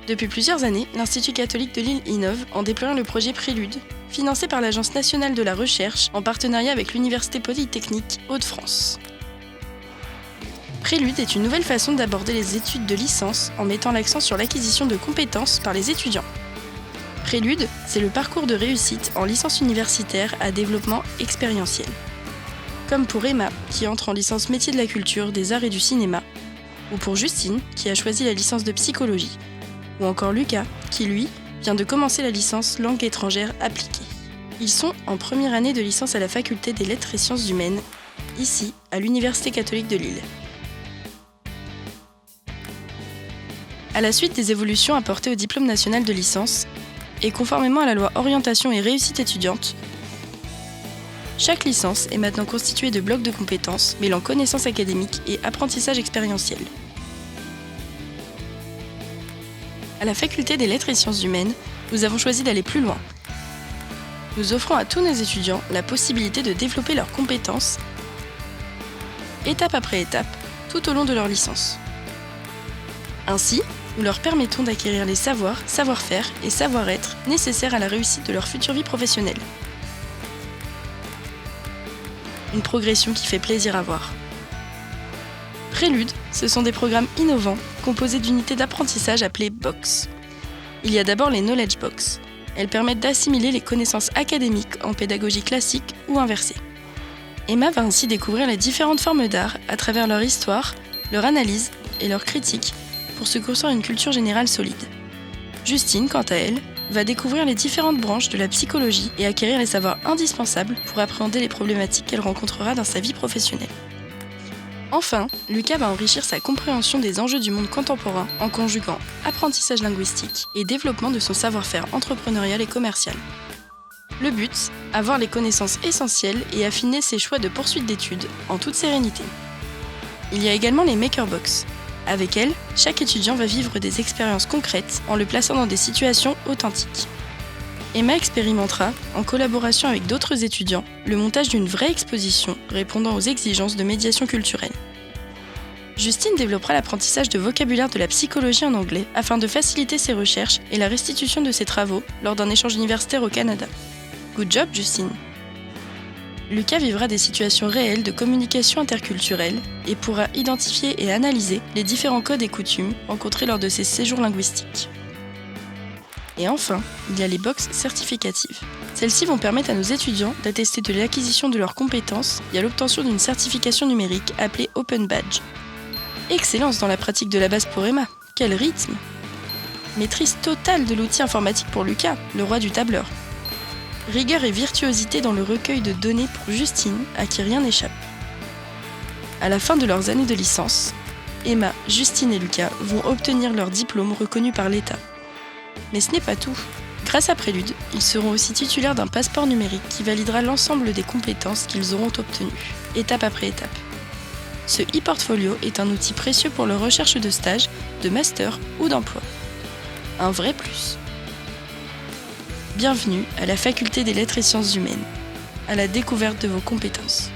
Depuis plusieurs années, l'Institut catholique de Lille innove en déployant le projet Prélude, financé par l'Agence nationale de la recherche en partenariat avec l'Université polytechnique Hauts-de-France. Prélude est une nouvelle façon d'aborder les études de licence en mettant l'accent sur l'acquisition de compétences par les étudiants. Prélude, c'est le parcours de réussite en licence universitaire à développement expérientiel. Comme pour Emma, qui entre en licence métier de la culture, des arts et du cinéma, ou pour Justine, qui a choisi la licence de psychologie, ou encore Lucas, qui lui, vient de commencer la licence langue étrangère appliquée. Ils sont en première année de licence à la faculté des lettres et sciences humaines, ici, à l'Université catholique de Lille. À la suite des évolutions apportées au diplôme national de licence, et conformément à la loi Orientation et réussite étudiante, chaque licence est maintenant constituée de blocs de compétences mêlant connaissances académiques et apprentissage expérientiel. À la faculté des lettres et sciences humaines, nous avons choisi d'aller plus loin. Nous offrons à tous nos étudiants la possibilité de développer leurs compétences, étape après étape, tout au long de leur licence. Ainsi, nous leur permettons d'acquérir les savoirs, savoir-faire et savoir-être nécessaires à la réussite de leur future vie professionnelle. Une progression qui fait plaisir à voir. Prélude, ce sont des programmes innovants composés d'unités d'apprentissage appelées Box. Il y a d'abord les Knowledge Box. Elles permettent d'assimiler les connaissances académiques en pédagogie classique ou inversée. Emma va ainsi découvrir les différentes formes d'art à travers leur histoire, leur analyse et leur critique pour se construire une culture générale solide. Justine, quant à elle, va découvrir les différentes branches de la psychologie et acquérir les savoirs indispensables pour appréhender les problématiques qu'elle rencontrera dans sa vie professionnelle. Enfin, Lucas va enrichir sa compréhension des enjeux du monde contemporain en conjuguant apprentissage linguistique et développement de son savoir-faire entrepreneurial et commercial. Le but, avoir les connaissances essentielles et affiner ses choix de poursuite d'études en toute sérénité. Il y a également les Maker Box. Avec elles, chaque étudiant va vivre des expériences concrètes en le plaçant dans des situations authentiques. Emma expérimentera, en collaboration avec d'autres étudiants, le montage d'une vraie exposition répondant aux exigences de médiation culturelle. Justine développera l'apprentissage de vocabulaire de la psychologie en anglais afin de faciliter ses recherches et la restitution de ses travaux lors d'un échange universitaire au Canada. Good job, Justine! Lucas vivra des situations réelles de communication interculturelle et pourra identifier et analyser les différents codes et coutumes rencontrés lors de ses séjours linguistiques. Et enfin, il y a les box certificatives. Celles-ci vont permettre à nos étudiants d'attester de l'acquisition de leurs compétences via l'obtention d'une certification numérique appelée Open Badge. Excellence dans la pratique de la base pour Emma. Quel rythme! Maîtrise totale de l'outil informatique pour Lucas, le roi du tableur. Rigueur et virtuosité dans le recueil de données pour Justine, à qui rien n'échappe. À la fin de leurs années de licence, Emma, Justine et Lucas vont obtenir leur diplôme reconnu par l'État. Mais ce n'est pas tout. Grâce à Prélude, ils seront aussi titulaires d'un passeport numérique qui validera l'ensemble des compétences qu'ils auront obtenues, étape après étape. Ce e-portfolio est un outil précieux pour leur recherche de stage, de master ou d'emploi. Un vrai plus. Bienvenue à la Faculté des Lettres et Sciences Humaines, à la découverte de vos compétences.